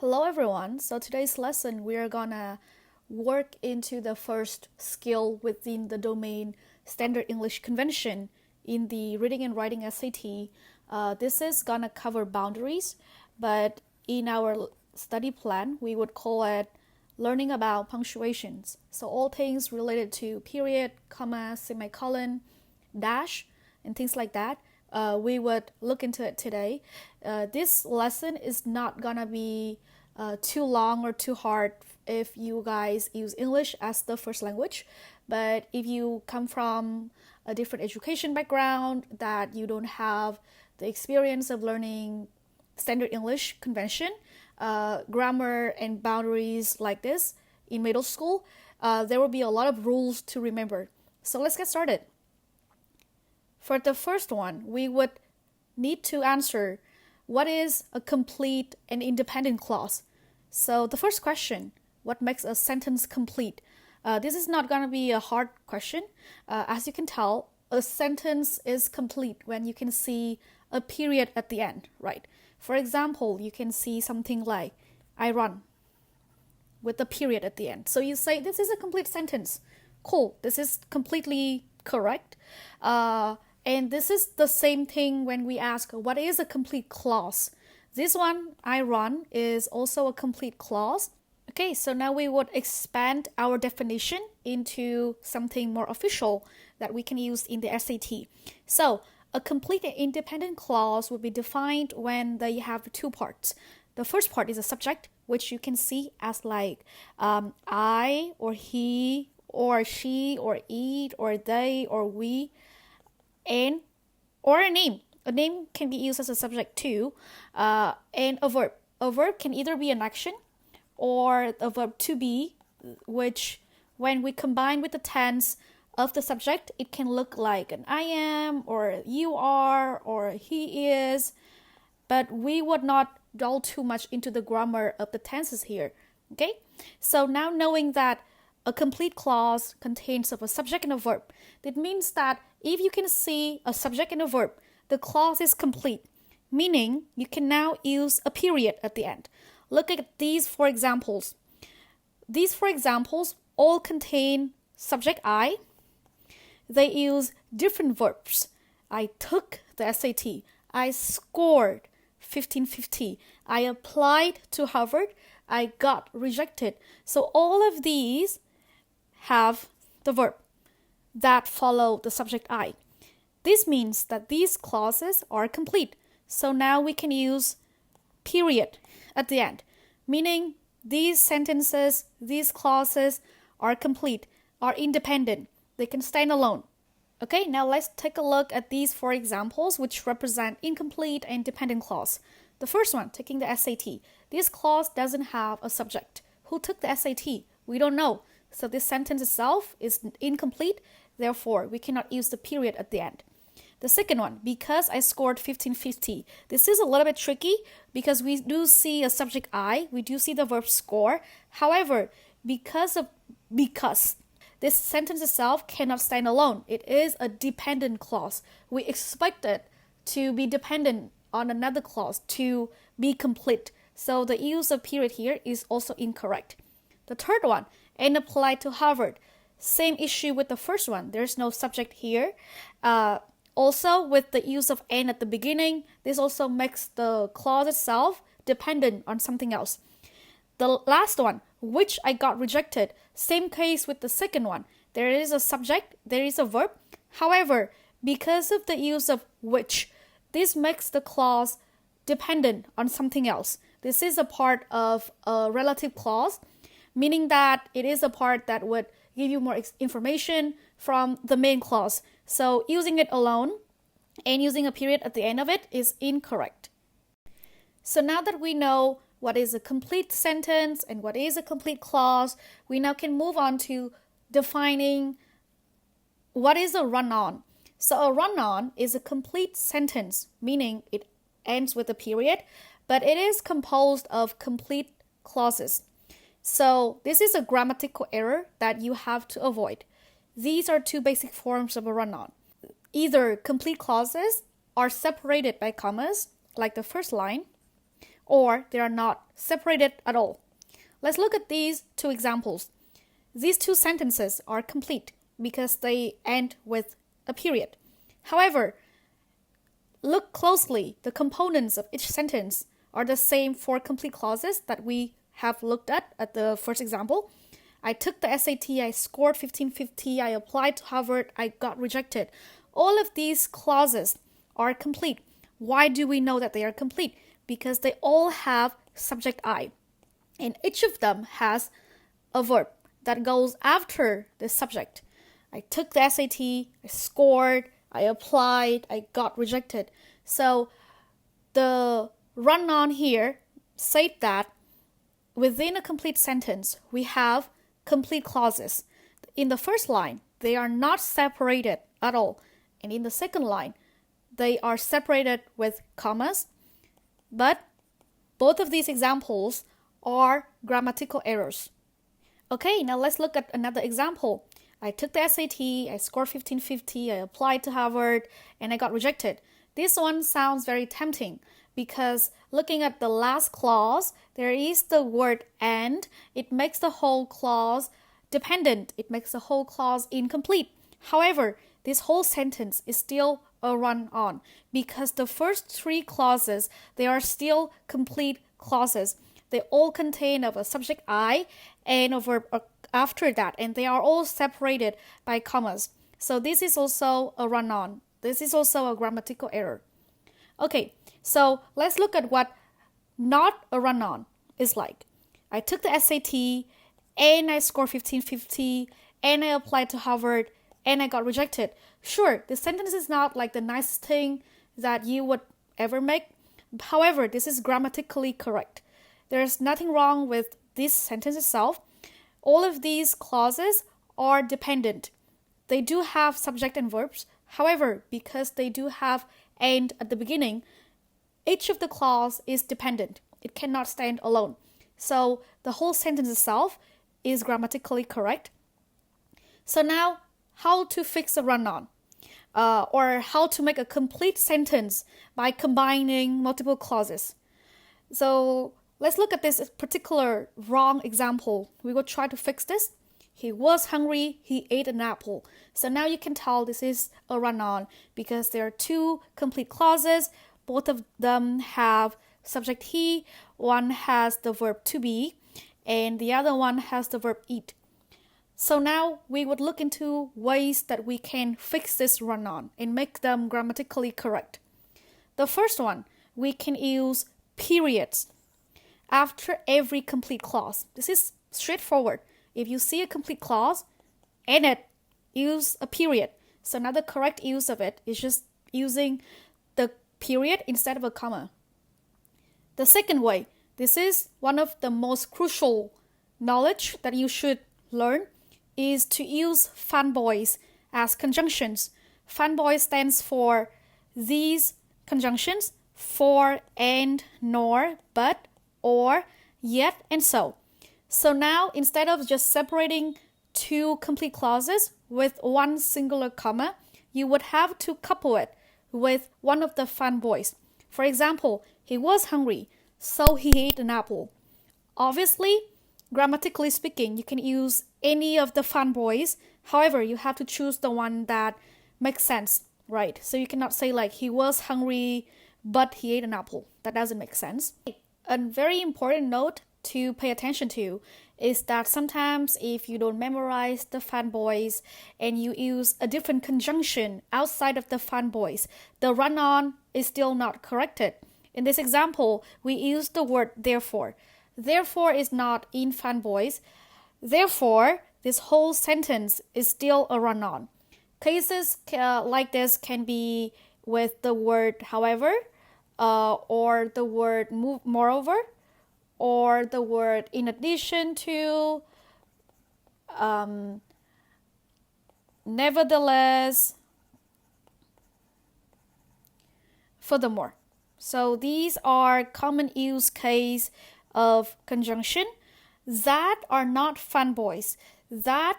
Hello everyone. So today's lesson we are gonna work into the first skill within the domain Standard English Convention in the Reading and Writing SAT. This is gonna cover boundaries, but in our study plan we would call it learning about punctuations. So all things related to period, comma, semicolon, dash, and things like that. We would look into it today. This lesson is not gonna be too long or too hard if you guys use English as the first language. But if you come from a different education background, that you don't have the experience of learning standard English convention, grammar and boundaries like this in middle school, there will be a lot of rules to remember. So let's get started. For the first one, we would need to answer what is a complete and independent clause. So the first question, what makes a sentence complete? This is not going to be a hard question. As you can tell, a sentence is complete when you can see a period at the end, right? For example, you can see something like, I run, with a period at the end. So you say, this is a complete sentence. Cool, this is completely correct. And this is the same thing when we ask, what is a complete clause? This one, I run, is also a complete clause. Okay, so now we would expand our definition into something more official that we can use in the SAT. So, a complete and independent clause would be defined when they have two parts. The first part is a subject, which you can see as like I, or he, or she, or it, or they, or we, and or a name. A name can be used as a subject too, and a verb. A verb can either be an action or a verb to be, which when we combine with the tense of the subject, it can look like an I am, or you are, or he is, but we would not delve too much into the grammar of the tenses here. Okay, so now knowing that a complete clause contains of a subject and a verb, that means that if you can see a subject and a verb, the clause is complete, meaning you can now use a period at the end. Look at these four examples. These four examples all contain subject I. They use different verbs. I took the SAT. I scored 1550. I applied to Harvard. I got rejected. So all of these have the verb that follow the subject I. This means that these clauses are complete. So now we can use period at the end, meaning these sentences, these clauses are complete, are independent. They can stand alone. Okay, now let's take a look at these four examples which represent incomplete and dependent clause. The first one, taking the SAT. This clause doesn't have a subject. Who took the SAT? We don't know. So this sentence itself is incomplete. Therefore, we cannot use the period at the end. The second one, because I scored 1550. This is a little bit tricky because we do see a subject I, we do see the verb score. However, because this sentence itself cannot stand alone. It is a dependent clause. We expect it to be dependent on another clause to be complete. So the use of period here is also incorrect. The third one, and applied to Harvard. Same issue with the first one. There's no subject here. Also, with the use of and at the beginning, this also makes the clause itself dependent on something else. The last one, which I got rejected. Same case with the second one. There is a subject, there is a verb. However, because of the use of which, this makes the clause dependent on something else. This is a part of a relative clause, meaning that it is a part that would give you more information from the main clause. So using it alone and using a period at the end of it is incorrect. So now that we know what is a complete sentence and what is a complete clause, we now can move on to defining what is a run-on. So a run-on is a complete sentence, meaning it ends with a period, but it is composed of complete clauses. So this is a grammatical error that you have to avoid. These are two basic forms of a run-on. Either complete clauses are separated by commas, like the first line, or they are not separated at all. Let's look at these two examples. These two sentences are complete because they end with a period. However, look closely. The components of each sentence are the same for complete clauses that we have looked at the first example. I took the SAT, I scored 1550, I applied to Harvard, I got rejected. All of these clauses are complete. Why do we know that they are complete? Because they all have subject I. And each of them has a verb that goes after the subject. I took the SAT, I scored, I applied, I got rejected. So the run-on here said that within a complete sentence, we have complete clauses. In the first line, they are not separated at all. And in the second line, they are separated with commas. But both of these examples are grammatical errors. Okay, now let's look at another example. I took the SAT, I scored 1550, I applied to Harvard, and I got rejected. This one sounds very tempting because looking at the last clause, there is the word and. It makes the whole clause dependent. It makes the whole clause incomplete. However, this whole sentence is still a run-on because the first three clauses, they are still complete clauses. They all contain of a subject I and a verb after that, and they are all separated by commas. So this is also a run-on. This is also a grammatical error. Okay, so let's look at what not a run-on is like. I took the SAT and I scored 1550 and I applied to Harvard and I got rejected. Sure, this sentence is not like the nicest thing that you would ever make. However, this is grammatically correct. There's nothing wrong with this sentence itself. All of these clauses are dependent. They do have subject and verbs. However, because they do have and at the beginning, each of the clause is dependent. It cannot stand alone. So the whole sentence itself is grammatically correct. So now, how to fix a run-on? Or how to make a complete sentence by combining multiple clauses. So let's look at this particular wrong example. We will try to fix this. He was hungry, he ate an apple. So now you can tell this is a run-on because there are two complete clauses. Both of them have subject he, one has the verb to be, and the other one has the verb eat. So now we would look into ways that we can fix this run-on and make them grammatically correct. The first one, we can use periods after every complete clause. This is straightforward. If you see a complete clause, in it, use a period. So now the correct use of it is just using the period instead of a comma. The second way, this is one of the most crucial knowledge that you should learn, is to use fanboys as conjunctions. Fanboy stands for these conjunctions: for, and, nor, but, or, yet, and so. So now, instead of just separating two complete clauses with one singular comma, you would have to couple it with one of the fanboys. For example, he was hungry, so he ate an apple. Obviously, grammatically speaking, you can use any of the fanboys. However, you have to choose the one that makes sense, right? So you cannot say like, he was hungry, but he ate an apple. That doesn't make sense. A very important note to pay attention to is that sometimes if you don't memorize the fanboys and you use a different conjunction outside of the fanboys, the run-on is still not corrected. In this example, we use the word therefore. Therefore is not in fanboys. Therefore, this whole sentence is still a run-on. Cases like this can be with the word however, or the word moreover, or the word in addition to, nevertheless, furthermore. So these are common use case of conjunction that are not fanboys, that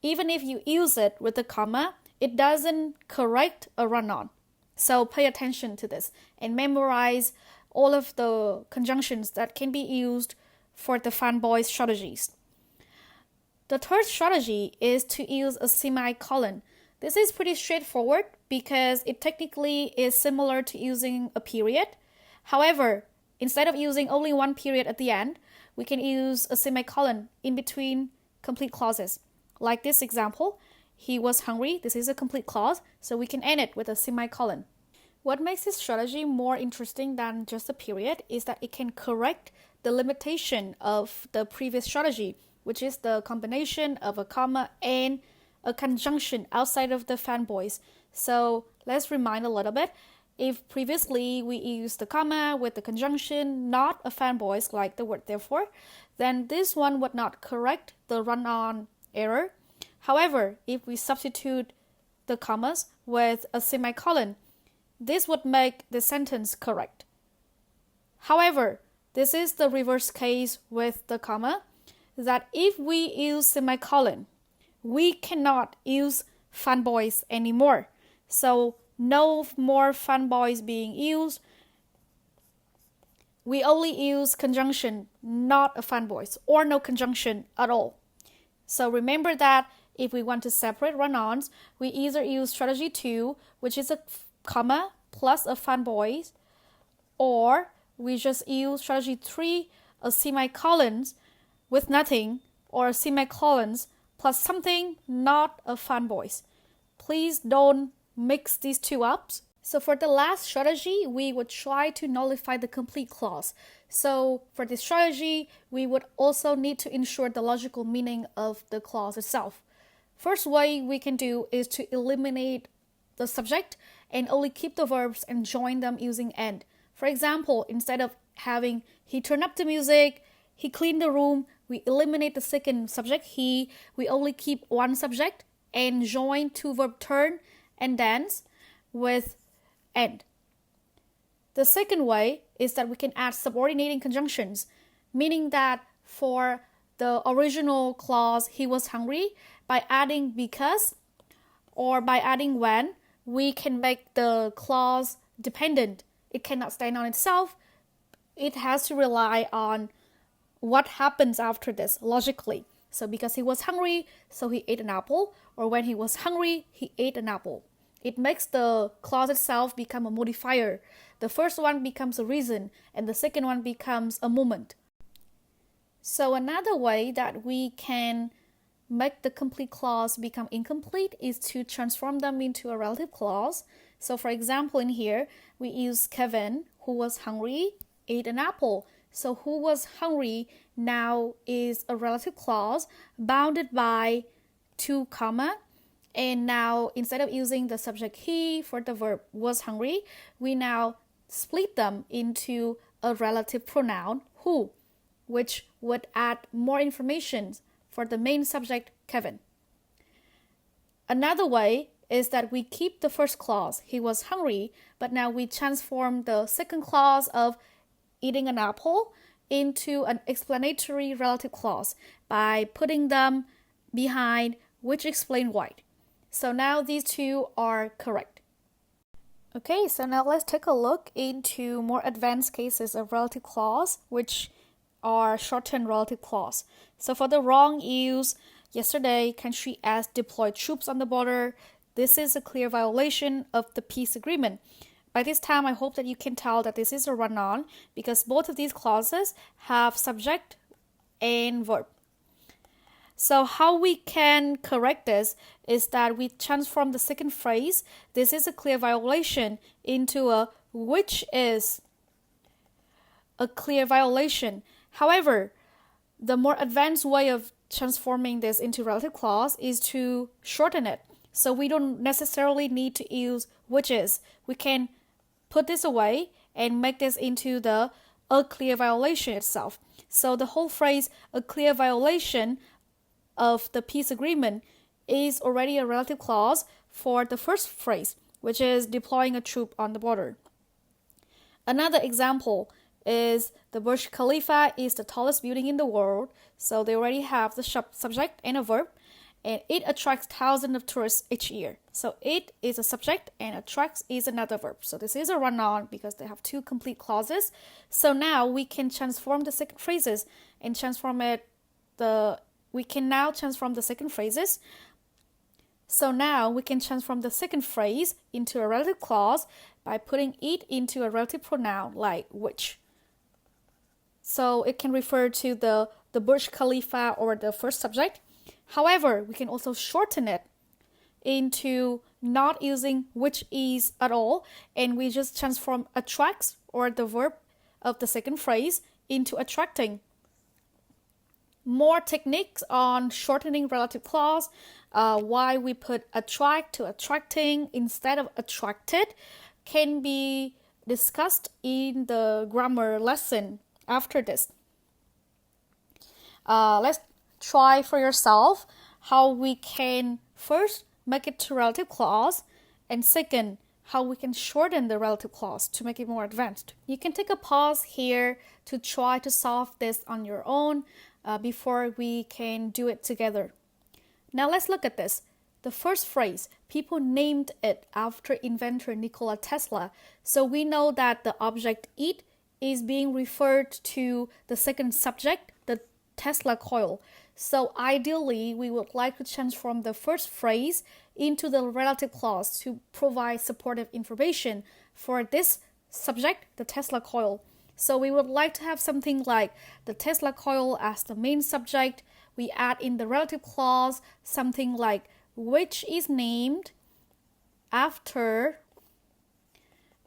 even if you use it with a comma, it doesn't correct a run-on. So pay attention to this and memorize all of the conjunctions that can be used for the fanboy strategies. The third strategy is to use a semicolon. This is pretty straightforward because it technically is similar to using a period. However, instead of using only one period at the end, we can use a semicolon in between complete clauses. Like this example, he was hungry. This is a complete clause, so we can end it with a semicolon. What makes this strategy more interesting than just a period is that it can correct the limitation of the previous strategy, which is the combination of a comma and a conjunction outside of the fanboys. So let's remind a little bit. If previously we used the comma with the conjunction, not a fanboys like the word therefore, then this one would not correct the run-on error. However, if we substitute the commas with a semicolon, this would make the sentence correct. However, this is the reverse case with the comma, that if we use semicolon, we cannot use fanboys anymore. So no more fanboys being used. We only use conjunction, not a fanboys, or no conjunction at all. So remember that if we want to separate run-ons, we either use strategy 2, which is a comma plus a fanboys, or we just use strategy 3, a semicolons with nothing, or semicolons plus something, not a fanboys. Please don't mix these two up. So for the last strategy, we would try to nullify the complete clause. So for this strategy, we would also need to ensure the logical meaning of the clause itself. First way we can do is to eliminate the subject and only keep the verbs and join them using and. For example, instead of having he turned up the music, he cleaned the room, we eliminate the second subject, he, we only keep one subject and join two verb turn and dance with and. The second way is that we can add subordinating conjunctions, meaning that for the original clause, he was hungry, by adding because or by adding when, we can make the clause dependent. It cannot stand on itself. It has to rely on what happens after this logically. So because he was hungry, so he ate an apple, or when he was hungry, he ate an apple. It makes the clause itself become a modifier. The first one becomes a reason, and the second one becomes a moment. So another way that we can make the complete clause become incomplete is to transform them into a relative clause. So for example, in here, we use Kevin, who was hungry, ate an apple. So who was hungry now is a relative clause bounded by two comma. And now instead of using the subject he for the verb was hungry, we now split them into a relative pronoun who, which would add more information for the main subject Kevin. Another way is that we keep the first clause, he was hungry, but now we transform the second clause of eating an apple into an explanatory relative clause by putting them behind which explain why. So now these two are correct. Okay, so now let's take a look into more advanced cases of relative clause, which are shortened relative clause. So for the wrong use, yesterday country S deployed troops on the border. This is a clear violation of the peace agreement. By this time, I hope that you can tell that this is a run-on because both of these clauses have subject and verb. So how we can correct this is that we transform the second phrase, this is a clear violation, into a which is a clear violation. However, the more advanced way of transforming this into relative clause is to shorten it. So we don't necessarily need to use which is. We can put this away and make this into the a clear violation itself. So the whole phrase, a clear violation of the peace agreement, is already a relative clause for the first phrase, which is deploying a troop on the border. Another example is the Burj Khalifa is the tallest building in the world. So they already have the subject and a verb. and it attracts thousands of tourists each year. So it is a subject and attracts is another verb. So this is a run-on because they have two complete clauses. So now we can transform the second phrases and transform it. We can now transform the second phrases. So now we can transform the second phrase into a relative clause by putting it into a relative pronoun like which. So it can refer to the Burj Khalifa or the first subject. However, we can also shorten it into not using which is at all, and we just transform attracts or the verb of the second phrase into attracting. More techniques on shortening relative clause, why we put attract to attracting instead of attracted, can be discussed in the grammar lesson after this. Let's try for yourself how we can first make it to relative clause, and second, how we can shorten the relative clause to make it more advanced. You can take a pause here to try to solve this on your own before we can do it together. Now let's look at this. The first phrase, people named it after inventor Nikola Tesla. So we know that the object it is being referred to the second subject, the Tesla coil. So ideally, we would like to transform the first phrase into the relative clause to provide supportive information for this subject, the Tesla coil. So we would like to have something like the Tesla coil as the main subject. We add in the relative clause something like which is named after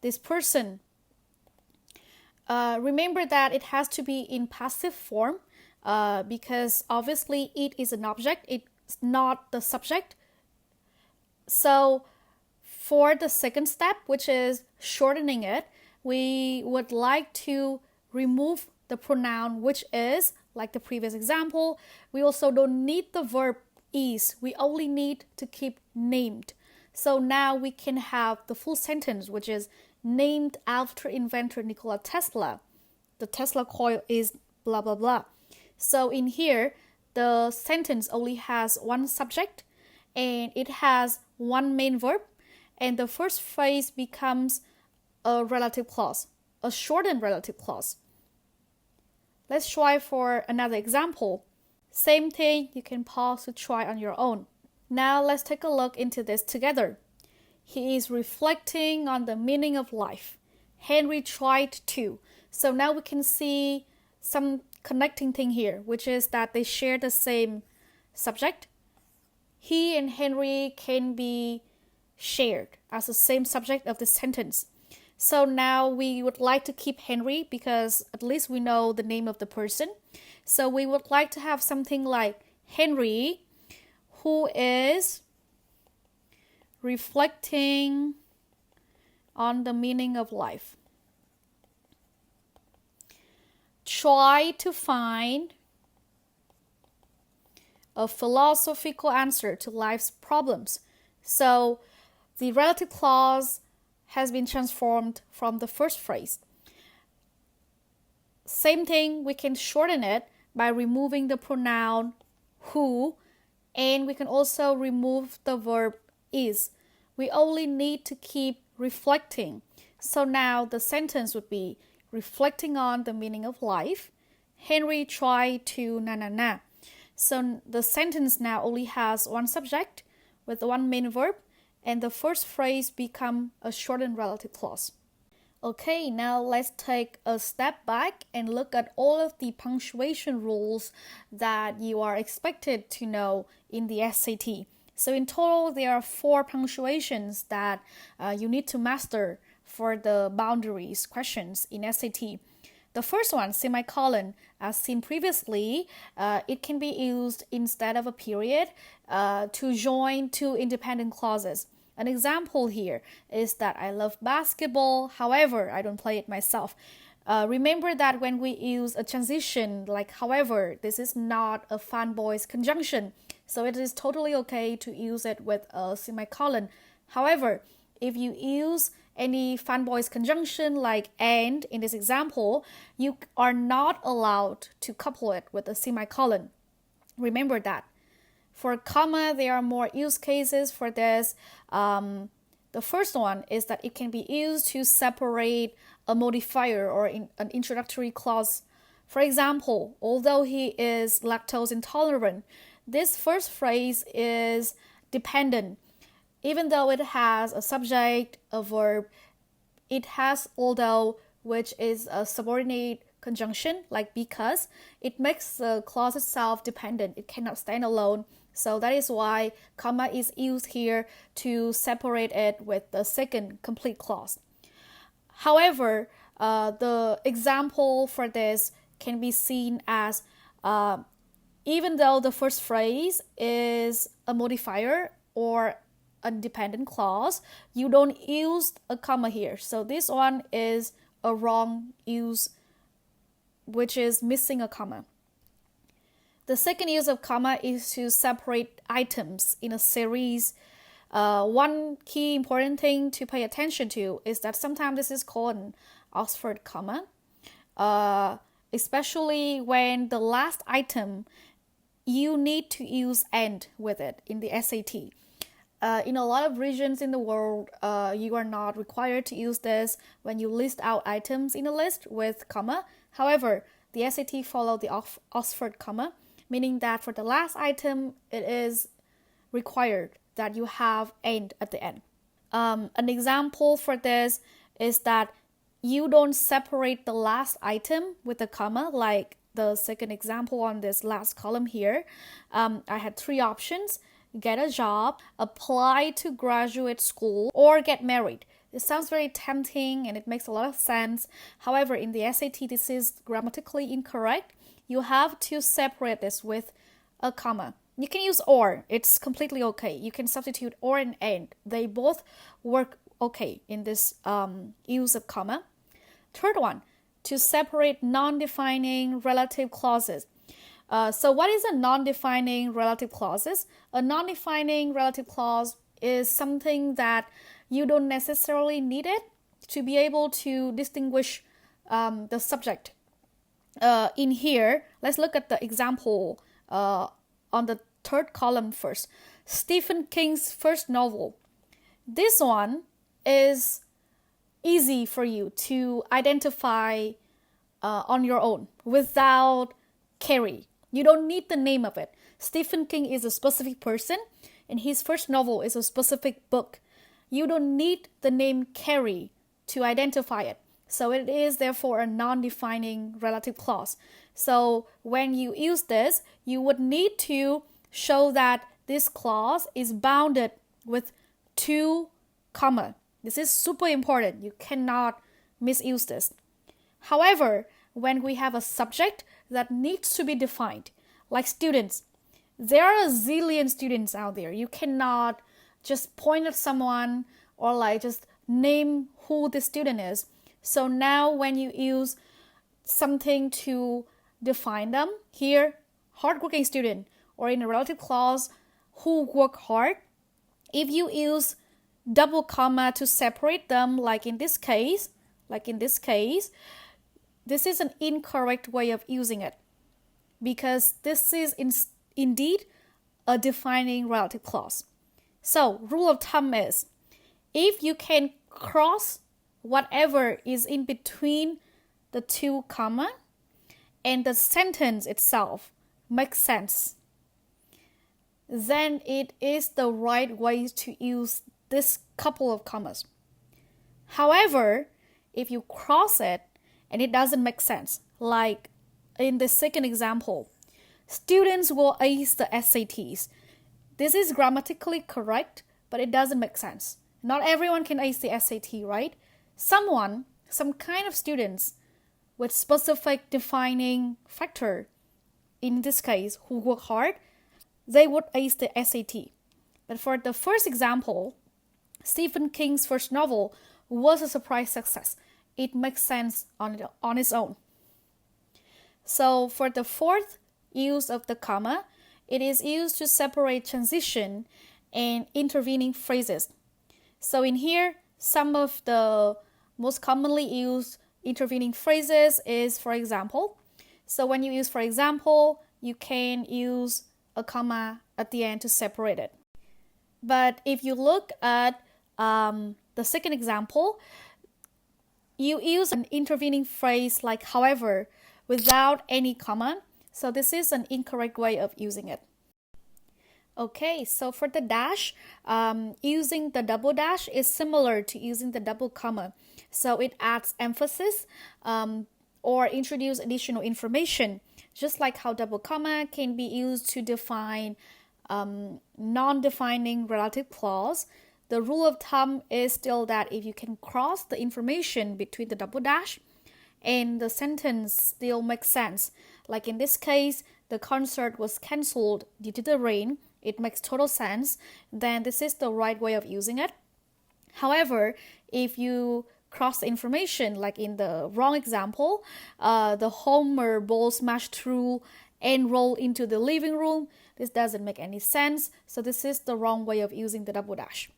this person. Remember that it has to be in passive form because obviously it is an object, it's not the subject. So for the second step, which is shortening it, we would like to remove the pronoun which is, like the previous example. We also don't need the verb is, we only need to keep named. So now we can have the full sentence, which is named after inventor Nikola Tesla. The Tesla coil is blah blah blah. So in here, the sentence only has one subject and it has one main verb, and the first phrase becomes a relative clause, a shortened relative clause. Let's try for another example. Same thing, you can pause to try on your own. Now let's take a look into this together. He is reflecting on the meaning of life. Henry tried to. So now we can see some connecting thing here, which is that they share the same subject. He and Henry can be shared as the same subject of the sentence. So now we would like to keep Henry because at least we know the name of the person. So we would like to have something like Henry, who is reflecting on the meaning of life. Try to find a philosophical answer to life's problems. So the relative clause has been transformed from the first phrase. Same thing, we can shorten it by removing the pronoun who, and we can also remove the verb is. We only need to keep reflecting. So now the sentence would be reflecting on the meaning of life. Henry tried to na na na. So the sentence now only has one subject with one main verb, and the first phrase become a shortened relative clause. Okay, now let's take a step back and look at all of the punctuation rules that you are expected to know in the SAT. So in total, there are 4 punctuations that you need to master for the boundaries questions in SAT. The first one, semicolon, as seen previously, it can be used instead of a period to join 2 independent clauses. An example here is that I love basketball, however, I don't play it myself. Remember that when we use a transition like however, this is not a fanboy's conjunction, so it is totally okay to use it with a semicolon. However, if you use any fanboy's conjunction like and in this example, you are not allowed to couple it with a semicolon. Remember that. For comma, there are more use cases for this. The first one is that it can be used to separate a modifier or an introductory clause. For example, although he is lactose intolerant, this first phrase is dependent. Even though it has a subject, a verb, it has although, which is a subordinate conjunction like because. It makes the clause itself dependent. It cannot stand alone. So that is why comma is used here to separate it with the second complete clause. However, the example for this can be seen as even though the first phrase is a modifier or a dependent clause, you don't use a comma here. So this one is a wrong use, which is missing a comma. The second use of comma is to separate items in a series. One key important thing to pay attention to is that sometimes this is called an Oxford comma, especially when the last item, you need to use and with it in the SAT. In a lot of regions in the world, you are not required to use this when you list out items in a list with comma. However, the SAT follow the Oxford comma, meaning that for the last item, it is required that you have and at the end. An example for this is that you don't separate the last item with a comma, like the second example on this last column here. I had three options: get a job, apply to graduate school, or get married. It sounds very tempting and it makes a lot of sense. However, in the SAT, this is grammatically incorrect. You have to separate this with a comma. You can use or, it's completely okay. You can substitute or and. They both work okay in this use of comma. Third one, to separate non-defining relative clauses. So what is a non-defining relative clauses? A non-defining relative clause is something that you don't necessarily need it to be able to distinguish the subject. In here, let's look at the example on the third column first. Stephen King's first novel. This one is easy for you to identify on your own without Carrie. You don't need the name of it. Stephen King is a specific person and his first novel is a specific book. You don't need the name Carrie to identify it. So it is therefore a non-defining relative clause. So when you use this, you would need to show that this clause is bounded with two comma. This is super important. You cannot misuse this. However, when we have a subject that needs to be defined, like students, there are a zillion students out there. You cannot just point at someone or like just name who the student is. So now when you use something to define them, here, hardworking student, or in a relative clause, who work hard, if you use double comma to separate them, like in this case, this is an incorrect way of using it because this is indeed a defining relative clause. So, rule of thumb is, if you can cross whatever is in between the two comma and the sentence itself makes sense, then it is the right way to use this couple of commas. However, if you cross it and it doesn't make sense, like in the second example, students will ace the SATs. This is grammatically correct, but it doesn't make sense. Not everyone can ace the SAT, right? Some kind of students with specific defining factor, in this case, who work hard, they would ace the SAT. But for the first example, Stephen King's first novel was a surprise success. It makes sense on its own. So for the fourth use of the comma, it is used to separate transition and intervening phrases. So in here, some of the most commonly used intervening phrases is for example. So when you use for example, you can use a comma at the end to separate it. But if you look at the second example, you use an intervening phrase like however without any comma. So this is an incorrect way of using it. Okay, so for the dash, using the double dash is similar to using the double comma. So it adds emphasis or introduce additional information, just like how double comma can be used to define non-defining relative clause. The rule of thumb is still that if you can cross the information between the double dash and the sentence still makes sense, like in this case, the concert was cancelled due to the rain, it makes total sense, then this is the right way of using it. However, if you cross the information, like in the wrong example, the Homer ball smashed through and rolled into the living room, this doesn't make any sense, so this is the wrong way of using the double dash.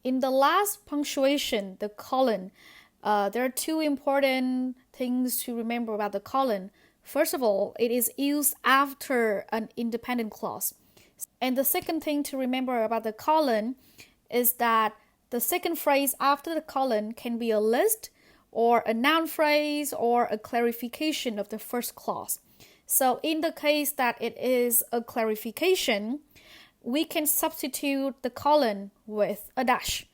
In the last punctuation, the colon, there are two important things to remember about the colon. First of all, it is used after an independent clause. And the second thing to remember about the colon is that the second phrase after the colon can be a list or a noun phrase or a clarification of the first clause. So in the case that it is a clarification, we can substitute the colon with a dash.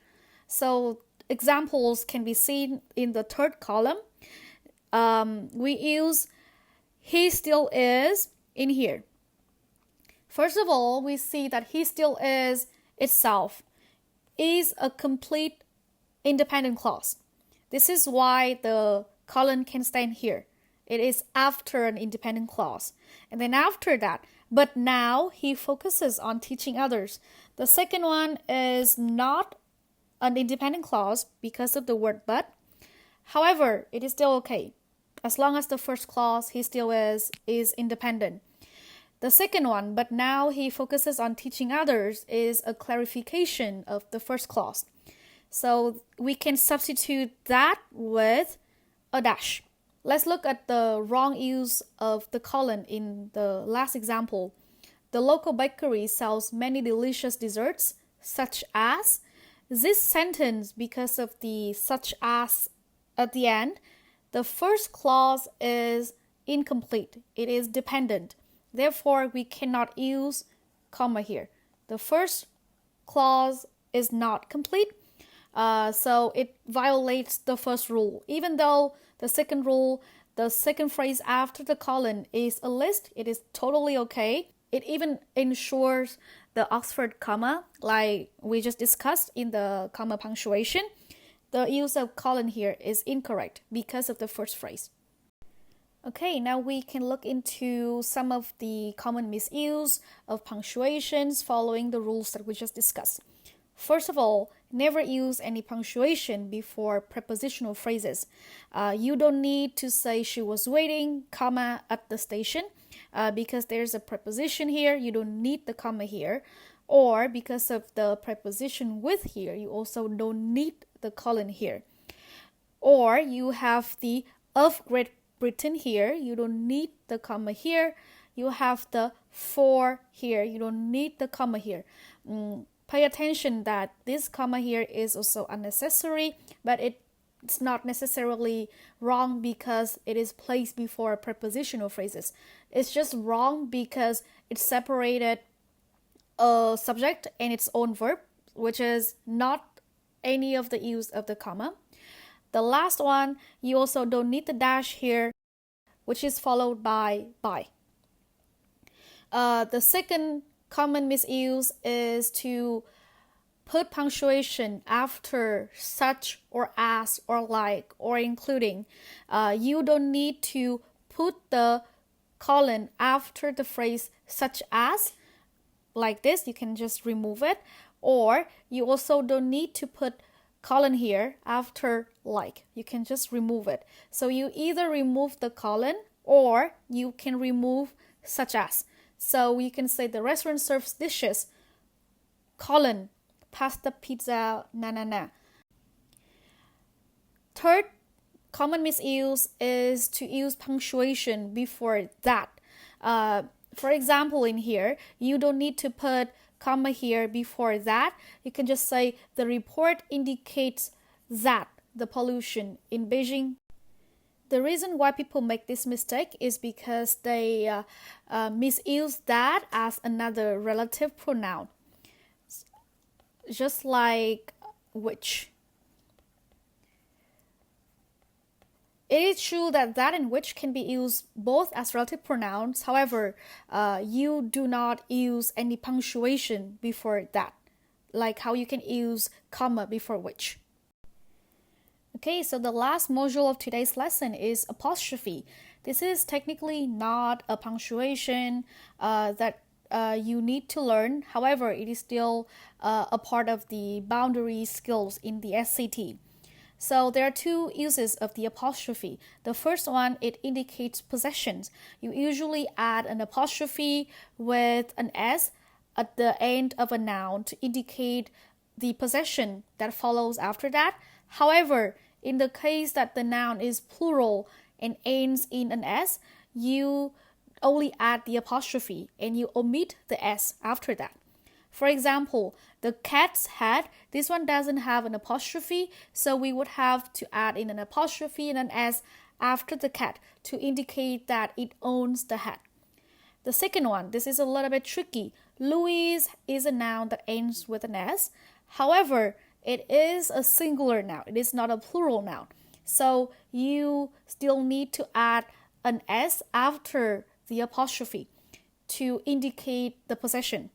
So examples can be seen in the third column. We use he still is in here. First of all, we see that he still is itself is a complete independent clause. This is why the colon can stand here. It is after an independent clause. And then after that, but now he focuses on teaching others. The second one is not an independent clause because of the word but. However, it is still okay. As long as the first clause, he still is independent. The second one, but now he focuses on teaching others, is a clarification of the first clause. So we can substitute that with a dash. Let's look at the wrong use of the colon in the last example. The local bakery sells many delicious desserts, such as. This sentence, because of the such as at the end, the first clause is incomplete. It is dependent. Therefore, we cannot use comma here. The first clause is not complete, so it violates the first rule. Even though the second rule, the second phrase after the colon is a list, it is totally okay. It even ensures the Oxford comma, like we just discussed in the comma punctuation. The use of colon here is incorrect because of the first phrase. Okay, now we can look into some of the common misuse of punctuations following the rules that we just discussed. First of all, never use any punctuation before prepositional phrases. You don't need to say she was waiting, comma, at the station, because there's a preposition here, you don't need the comma here. Or because of the preposition with here, you also don't need the colon here. Or you have the of Great Britain here, you don't need the comma here. You have the for here, you don't need the comma here. Pay attention that this comma here is also unnecessary, but it's not necessarily wrong because it is placed before prepositional phrases. It's just wrong because it separated a subject and its own verb, which is not any of the use of the comma. The last one, you also don't need the dash here, which is followed by. The second common misuse is to put punctuation after such or as or like or including. You don't need to put the colon after the phrase such as, like this, you can just remove it. Or you also don't need to put colon here after like, you can just remove it. So you either remove the colon or you can remove such as. So you can say the restaurant serves dishes, colon, pasta, pizza, na. Third common misuse is to use punctuation before that. For example, in here, you don't need to put comma here before that. You can just say the report indicates that the pollution in Beijing. The reason why people make this mistake is because they misuse that as another relative pronoun, just like which. It is true that and which can be used both as relative pronouns. However, you do not use any punctuation before that, like how you can use comma before which. Okay, so the last module of today's lesson is apostrophe. This is technically not a punctuation that you need to learn. However, it is still a part of the boundary skills in the SAT. So there are two uses of the apostrophe. The first one, it indicates possessions. You usually add an apostrophe with an S at the end of a noun to indicate the possession that follows after that. However, in the case that the noun is plural and ends in an S, you only add the apostrophe and you omit the S after that. For example, the cat's hat, this one doesn't have an apostrophe, so we would have to add in an apostrophe and an S after the cat to indicate that it owns the hat. The second one, this is a little bit tricky. Louise is a noun that ends with an S. However, it is a singular noun. It is not a plural noun. So you still need to add an S after the apostrophe to indicate the possession.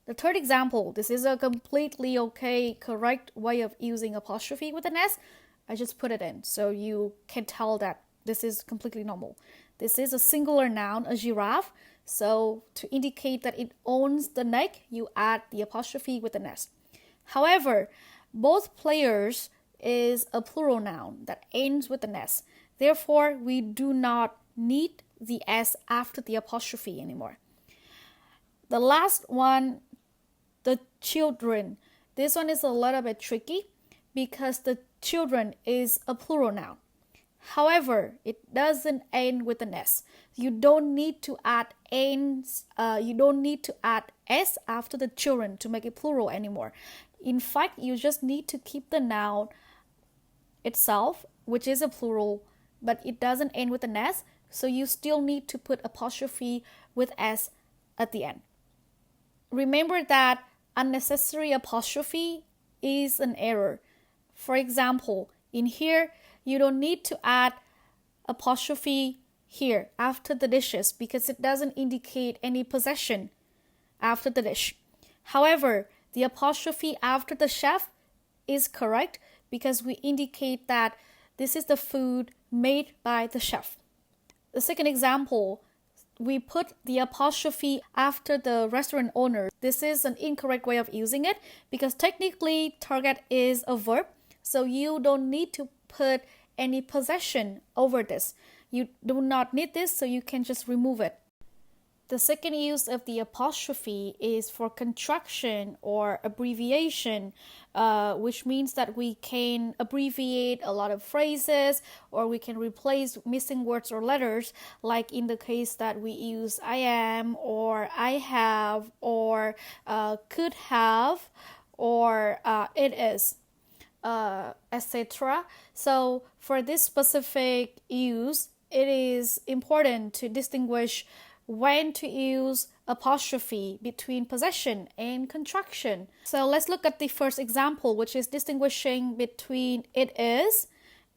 The third example, this is a completely okay, correct way of using apostrophe with an S. I just put it in so you can tell that this is completely normal. This is a singular noun, a giraffe. So to indicate that it owns the neck, you add the apostrophe with an S. However, both players is a plural noun that ends with an S. Therefore, we do not need the S after the apostrophe anymore. The last one, the children. This one is a little bit tricky because the children is a plural noun. However, it doesn't end with an S. You don't need to add S after the children to make it plural anymore. In fact, you just need to keep the noun itself, which is a plural, but it doesn't end with an S, so you still need to put apostrophe with S at the end. Remember that unnecessary apostrophe is an error. For example, in here, you don't need to add apostrophe here after the dishes because it doesn't indicate any possession after the dish. However, the apostrophe after the chef is correct because we indicate that this is the food made by the chef. The second example, we put the apostrophe after the restaurant owner. This is an incorrect way of using it because technically target is a verb, so you don't need to put any possession over this. You do not need this, so you can just remove it. The second use of the apostrophe is for contraction or abbreviation, which means that we can abbreviate a lot of phrases or we can replace missing words or letters, like in the case that we use I am or I have or could have or it is, etc. So for this specific use, it is important to distinguish when to use apostrophe between possession and contraction. So let's look at the first example, which is distinguishing between it is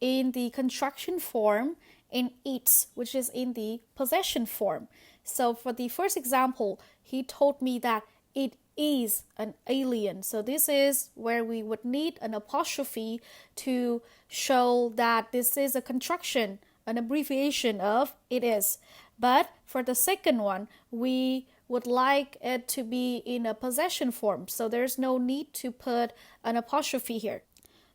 in the contraction form and eats, which is in the possession form. So for the first example, he told me that it is an alien. So this is where we would need an apostrophe to show that this is a contraction, an abbreviation of it is. But for the second one, we would like it to be in a possession form, so there's no need to put an apostrophe here.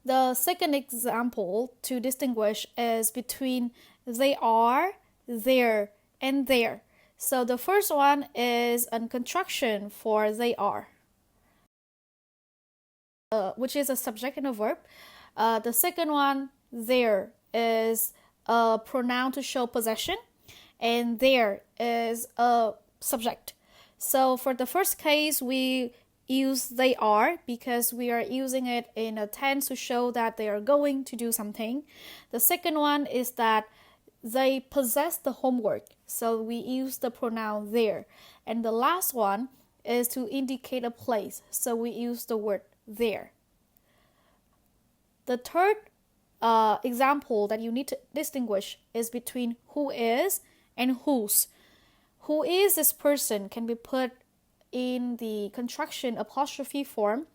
The second example to distinguish is between they are, there, and there. So the first one is a contraction for they are, which is a subject and a verb. The second one, there, is a pronoun to show possession. and there is a subject. So for the first case, we use they are because we are using it in a tense to show that they are going to do something. The second one is that they possess the homework, so we use the pronoun there. And the last one is to indicate a place, so we use the word there. The third example that you need to distinguish is between who is and whose. Who is this person can be put in the contraction apostrophe form,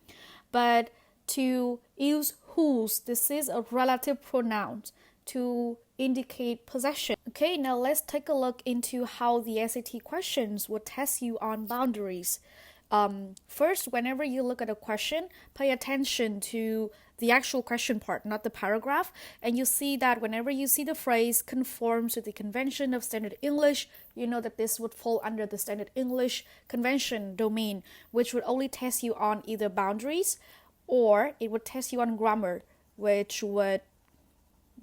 but to use whose, this is a relative pronoun to indicate possession. Okay, now let's take a look into how the SAT questions will test you on boundaries. First, whenever you look at a question, pay attention to the actual question part, not the paragraph. And you see that whenever you see the phrase conforms to the convention of standard English, you know that this would fall under the standard English convention domain, which would only test you on either boundaries or it would test you on grammar, which would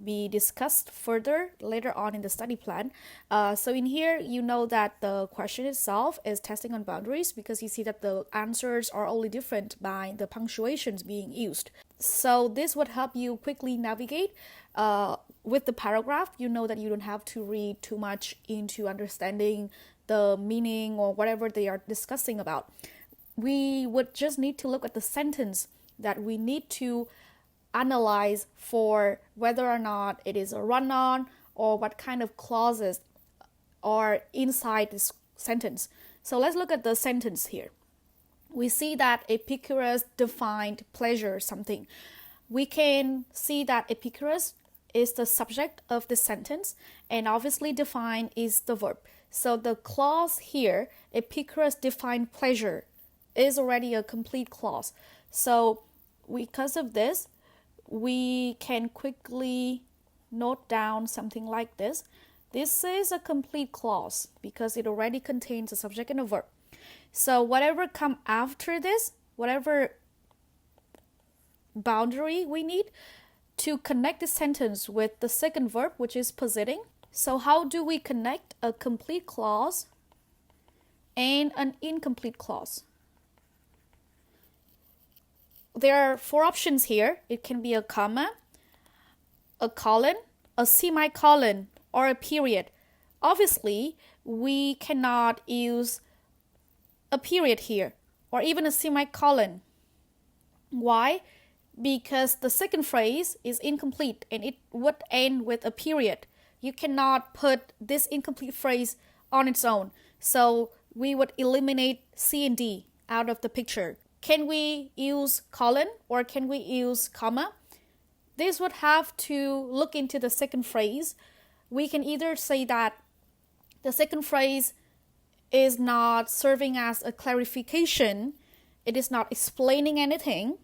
be discussed further later on in the study plan. So in here, you know that the question itself is testing on boundaries because you see that the answers are only different by the punctuations being used. So this would help you quickly navigate with the paragraph. You know that you don't have to read too much into understanding the meaning or whatever they are discussing about. We would just need to look at the sentence that we need to analyze for whether or not it is a run-on or what kind of clauses are inside this sentence. So let's look at the sentence here. We see that Epicurus defined pleasure something. We can see that Epicurus is the subject of the sentence and obviously define is the verb. So the clause here, Epicurus defined pleasure, is already a complete clause. So because of this, we can quickly note down something like this. This is a complete clause because it already contains a subject and a verb. So whatever come after this, whatever boundary we need to connect the sentence with the second verb, which is possessing. So how do we connect a complete clause and an incomplete clause? There are 4 options here. It can be a comma, a colon, a semicolon, or a period. Obviously, we cannot use a period here or even a semicolon. Why? Because the second phrase is incomplete and it would end with a period. You cannot put this incomplete phrase on its own. So we would eliminate C and D out of the picture. Can we use colon or can we use comma? This would have to look into the second phrase. We can either say that the second phrase is not serving as a clarification, it is not explaining anything.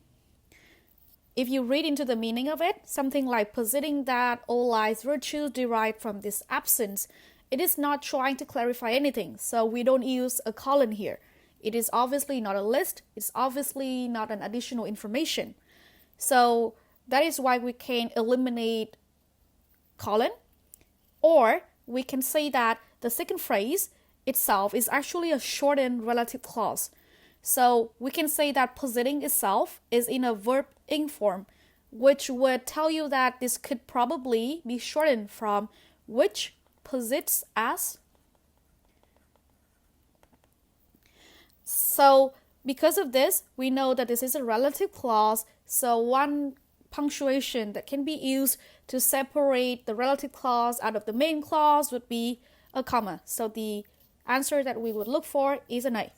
If you read into the meaning of it, something like positing that all lies virtues derived from this absence, it is not trying to clarify anything. So we don't use a colon here. It is obviously not a list. It's obviously not an additional information. So that is why we can eliminate colon. Or we can say that the second phrase itself is actually a shortened relative clause. So we can say that possessing itself is in a verb ing form, which would tell you that this could probably be shortened from which possesses as. So because of this, we know that this is a relative clause. So one punctuation that can be used to separate the relative clause out of the main clause would be a comma. So the answer that we would look for is an A.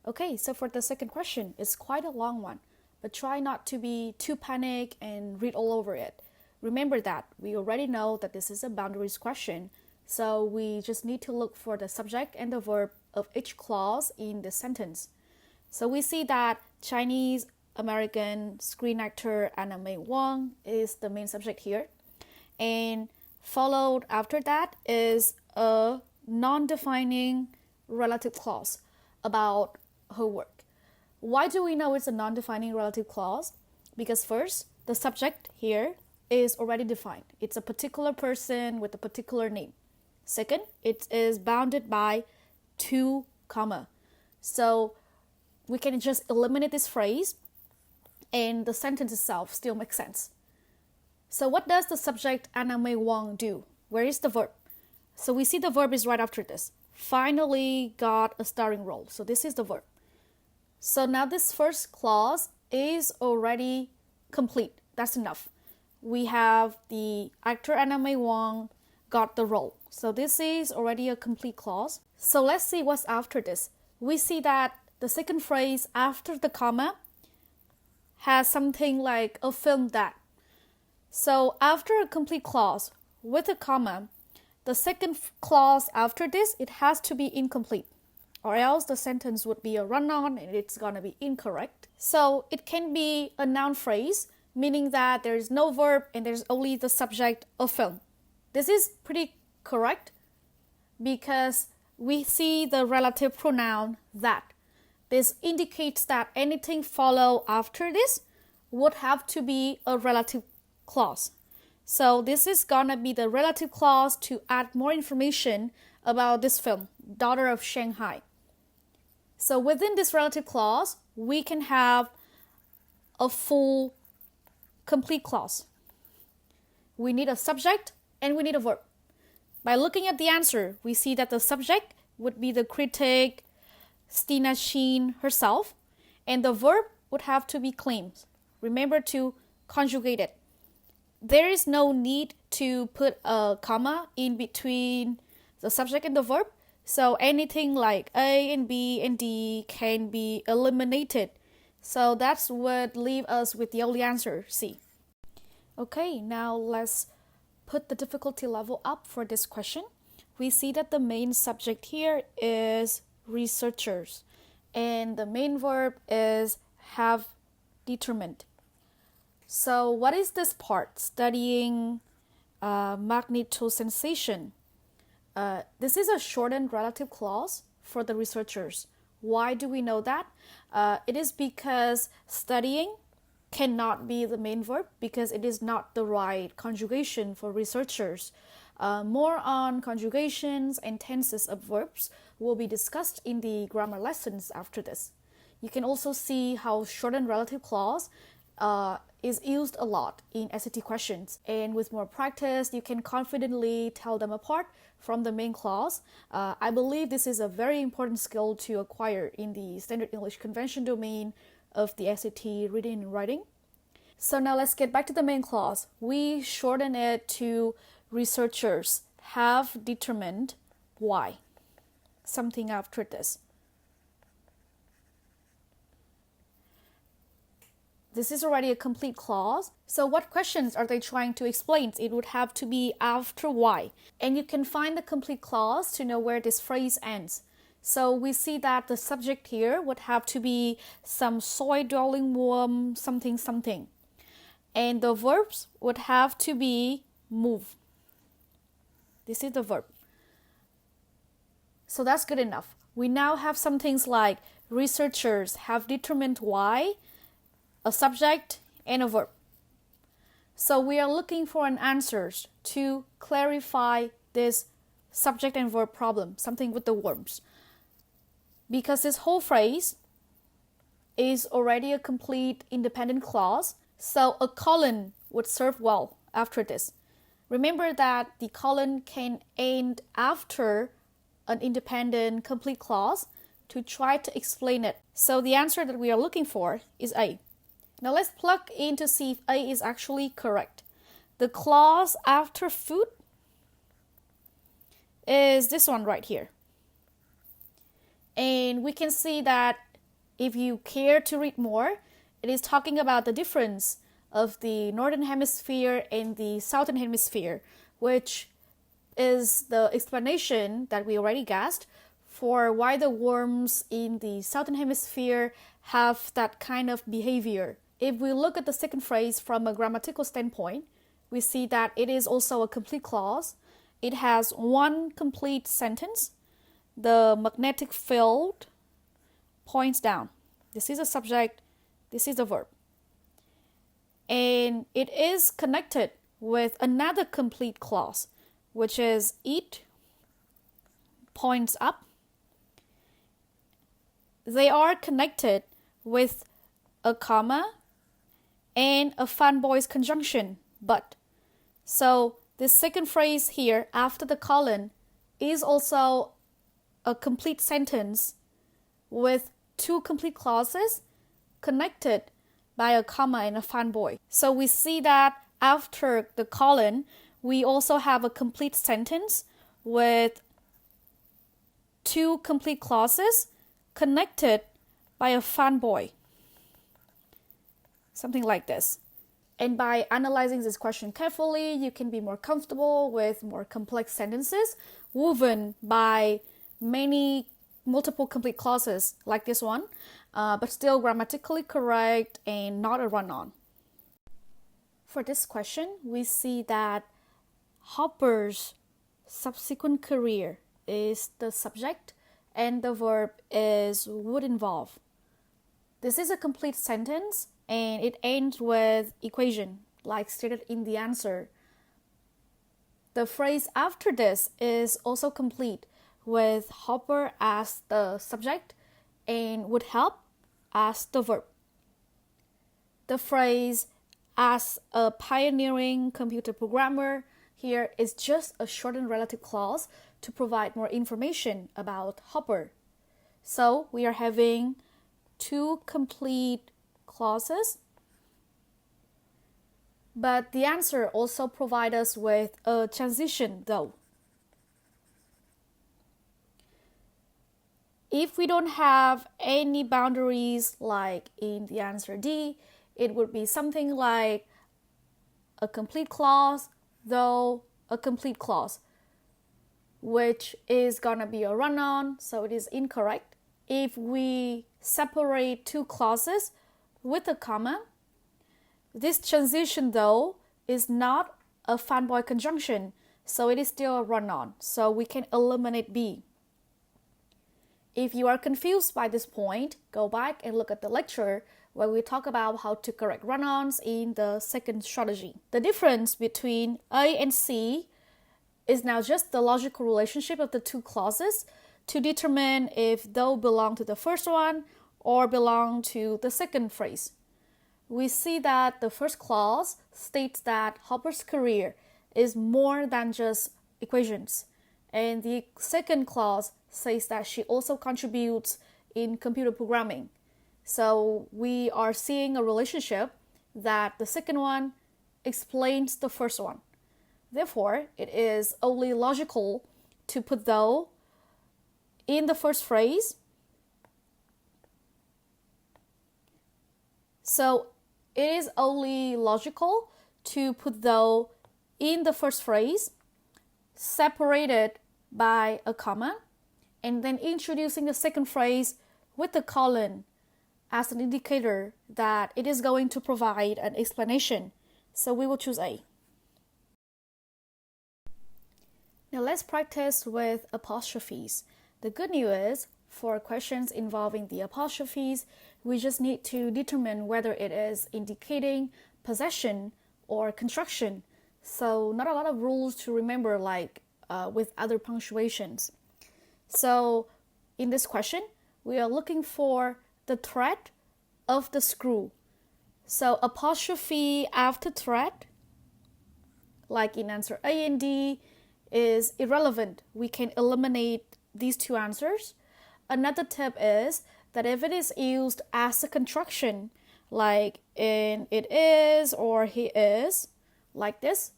Okay, so for the second question, it's quite a long one, but try not to be too panicked and read all over it. Remember that we already know that this is a boundaries question, so we just need to look for the subject and the verb of each clause in the sentence. So we see that Chinese American screen actor Anna May Wong is the main subject here, and followed after that is a non-defining relative clause about her work. Why do we know it's a non-defining relative clause? Because first, the subject here is already defined. It's a particular person with a particular name. Second, it is bounded by 2 comma. So we can just eliminate this phrase and the sentence itself still makes sense. So what does the subject Anna May Wong do? Where is the verb? So we see the verb is right after this. Finally got a starring role. So this is the verb. So now this first clause is already complete. That's enough. We have the actor Anna May Wong got the role. So this is already a complete clause. So let's see what's after this. We see that the second phrase after the comma has something like a film that. So after a complete clause with a comma, the second clause after this, it has to be incomplete, or else the sentence would be a run-on and it's going to be incorrect. So it can be a noun phrase, meaning that there is no verb and there's only the subject of film. This is pretty correct because we see the relative pronoun that. This indicates that anything follow after this would have to be a relative clause. So this is gonna be the relative clause to add more information about this film, Daughter of Shanghai. So within this relative clause, we can have a full complete clause. We need a subject and we need a verb. By looking at the answer, we see that the subject would be the critic Stina Sheen herself, and the verb would have to be claimed. Remember to conjugate it. There is no need to put a comma in between the subject and the verb, so anything like A and B and D can be eliminated. So that's what leave us with the only answer, C. Okay, now let's put the difficulty level up for this question. We see that the main subject here is researchers, and the main verb is have determined. So what is this part? Studying magnetosensation. This is a shortened relative clause for the researchers. Why do we know that? It is because studying cannot be the main verb because it is not the right conjugation for researchers. More on conjugations and tenses of verbs will be discussed in the grammar lessons after this. You can also see how shortened relative clause is used a lot in SAT questions. And with more practice, you can confidently tell them apart from the main clause. I believe this is a very important skill to acquire in the Standard English Convention domain of the SAT reading and writing. So now let's get back to the main clause. We shorten it to researchers have determined why. Something after this. This is already a complete clause. So what questions are they trying to explain? It would have to be after why. And you can find the complete clause to know where this phrase ends. So we see that the subject here would have to be some soil-dwelling worm, something, something. And the verbs would have to be move. This is the verb. So that's good enough. We now have some things like researchers have determined why, a subject, and a verb. So we are looking for an answer to clarify this subject and verb problem, something with the worms. Because this whole phrase is already a complete independent clause, so a colon would serve well after this. Remember that the colon can end after an independent complete clause to try to explain it. So the answer that we are looking for is A. Now let's plug in to see if A is actually correct. The clause after food is this one right here. And we can see that if you care to read more, it is talking about the difference of the northern hemisphere and the southern hemisphere, which is the explanation that we already guessed for why the worms in the southern hemisphere have that kind of behavior. If we look at the second phrase from a grammatical standpoint, we see that it is also a complete clause. It has one complete sentence. The magnetic field points down. This is a subject, this is a verb. And it is connected with another complete clause, which is eat points up. They are connected with a comma and a fanboy's conjunction, but. So this second phrase here after the colon is also a complete sentence with two complete clauses connected by a comma and a fanboy. So we see that after the colon, we also have a complete sentence with two complete clauses connected by a fanboy. Something like this. And by analyzing this question carefully, you can be more comfortable with more complex sentences woven by multiple complete clauses like this one, but still grammatically correct and not a run-on. For this question, we see that Hopper's subsequent career is the subject and the verb is would involve. This is a complete sentence and it ends with equation, like stated in the answer. The phrase after this is also complete with Hopper as the subject and would help as the verb. The phrase as a pioneering computer programmer here is just a shortened relative clause to provide more information about Hopper. So we are having two complete clauses, but the answer also provides us with a transition though. If we don't have any boundaries like in the answer D, it would be something like a complete clause, though a complete clause, which is gonna be a run-on, so it is incorrect. If we separate two clauses with a comma, this transition though is not a fanboy conjunction, so it is still a run-on, so we can eliminate B. If you are confused by this point, go back and look at the lecture where we talk about how to correct run-ons in the second strategy. The difference between A and C is now just the logical relationship of the two clauses to determine if those belong to the first one or belong to the second phrase. We see that the first clause states that Hopper's career is more than just equations, and the second clause says that she also contributes in computer programming. So we are seeing a relationship that the second one explains the first one. Therefore, it is only logical to put though in the first phrase. So it is only logical to put though in the first phrase, separated by a comma, and then introducing the second phrase with the colon as an indicator that it is going to provide an explanation. So we will choose A. Now let's practice with apostrophes. The good news is, for questions involving the apostrophes, we just need to determine whether it is indicating possession or construction. So not a lot of rules to remember like with other punctuations. So in this question, we are looking for the thread of the screw. So apostrophe after thread, like in answer A and D, is irrelevant. We can eliminate these two answers. Another tip is that if it is used as a contraction, like in it is or he is, like this,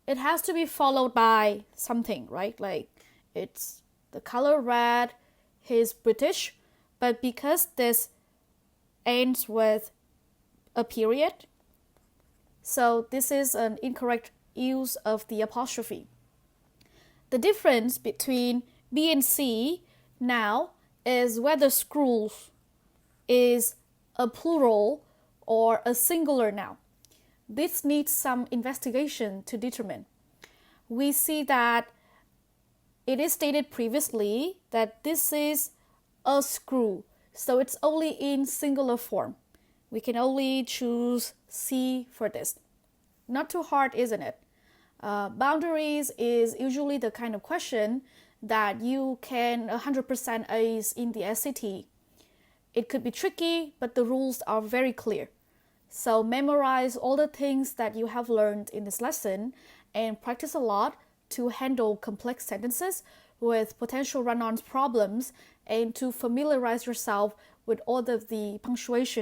it has to be followed by something, right? Like it's the color red, he's British, but because this ends with a period, so this is an incorrect use of the apostrophe. The difference between B and C now is whether screws is a plural or a singular noun. This needs some investigation to determine. We see that it is stated previously that this is a screw, so it's only in singular form. We can only choose C for this. Not too hard, isn't it? Boundaries is usually the kind of question that you can 100% ace in the SAT. It could be tricky, but the rules are very clear. So memorize all the things that you have learned in this lesson and practice a lot to handle complex sentences with potential run-on problems and to familiarize yourself with all of the punctuation